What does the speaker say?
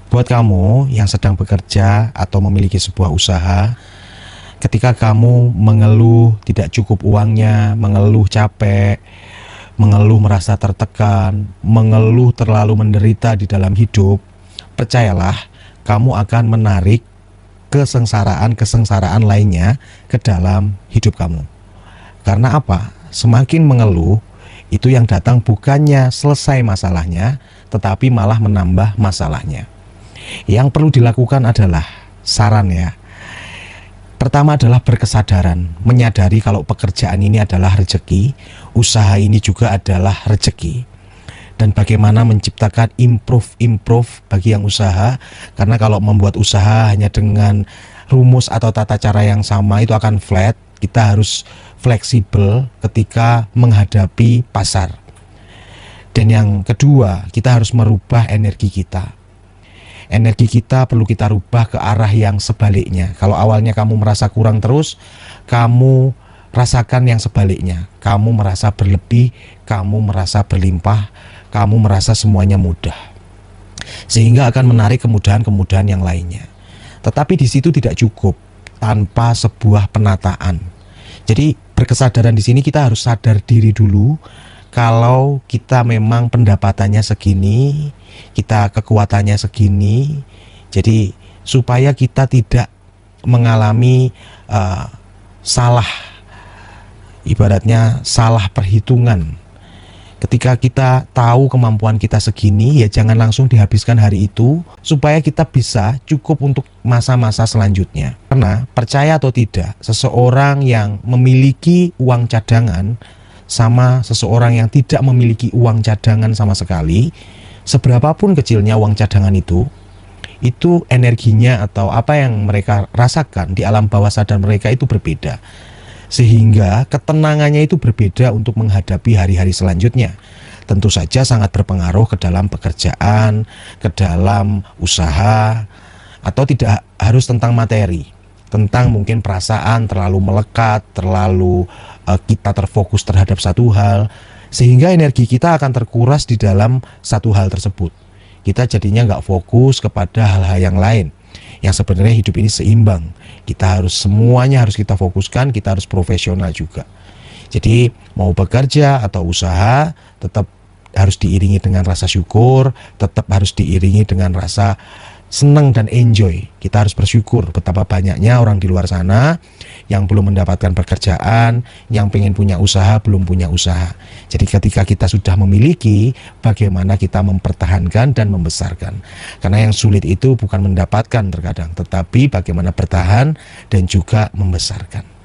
Buat kamu yang sedang bekerja atau memiliki sebuah usaha, ketika kamu mengeluh tidak cukup uangnya, mengeluh capek, mengeluh merasa tertekan, mengeluh terlalu menderita di dalam hidup, percayalah, kamu akan menarik kesengsaraan-kesengsaraan lainnya ke dalam hidup kamu. Karena apa? Semakin mengeluh, itu yang datang bukannya selesai masalahnya, tetapi malah menambah masalahnya. Yang perlu dilakukan adalah, saran ya, pertama adalah berkesadaran, menyadari kalau pekerjaan ini adalah rezeki, usaha ini juga adalah rezeki. Dan bagaimana menciptakan improve bagi yang usaha, karena kalau membuat usaha hanya dengan rumus atau tata cara yang sama itu akan flat. Kita harus fleksibel ketika menghadapi pasar. Dan yang kedua, kita harus merubah energi kita. Energi kita perlu kita rubah ke arah yang sebaliknya. Kalau awalnya kamu merasa kurang terus, kamu rasakan yang sebaliknya. Kamu merasa berlebih, kamu merasa berlimpah, kamu merasa semuanya mudah. Sehingga akan menarik kemudahan-kemudahan yang lainnya. Tetapi di situ tidak cukup tanpa sebuah penataan. Jadi berkesadaran di sini kita harus sadar diri dulu. Kalau kita memang pendapatannya segini, kita kekuatannya segini, jadi supaya kita tidak mengalami salah, ibaratnya salah perhitungan. Ketika kita tahu kemampuan kita segini, ya jangan langsung dihabiskan hari itu, supaya kita bisa cukup untuk masa-masa selanjutnya. Karena percaya atau tidak, seseorang yang memiliki uang cadangan sama seseorang yang tidak memiliki uang cadangan sama sekali, seberapapun kecilnya uang cadangan itu energinya atau apa yang mereka rasakan di alam bawah sadar mereka itu berbeda. Sehingga ketenangannya itu berbeda untuk menghadapi hari-hari selanjutnya. Tentu saja sangat berpengaruh ke dalam pekerjaan, ke dalam usaha, atau tidak harus tentang materi. Tentang mungkin perasaan terlalu melekat, terlalu kita terfokus terhadap satu hal, sehingga energi kita akan terkuras di dalam satu hal tersebut. Kita jadinya nggak fokus kepada hal-hal yang lain, yang sebenarnya hidup ini seimbang. Kita harus semuanya harus kita fokuskan, kita harus profesional juga. Jadi mau bekerja atau usaha tetap harus diiringi dengan rasa syukur, tetap harus diiringi dengan rasa senang dan enjoy. Kita harus bersyukur betapa banyaknya orang di luar sana yang belum mendapatkan pekerjaan, yang pengen punya usaha, belum punya usaha. Jadi ketika kita sudah memiliki, bagaimana kita mempertahankan dan membesarkan. Karena yang sulit itu bukan mendapatkan terkadang, tetapi bagaimana bertahan dan juga membesarkan.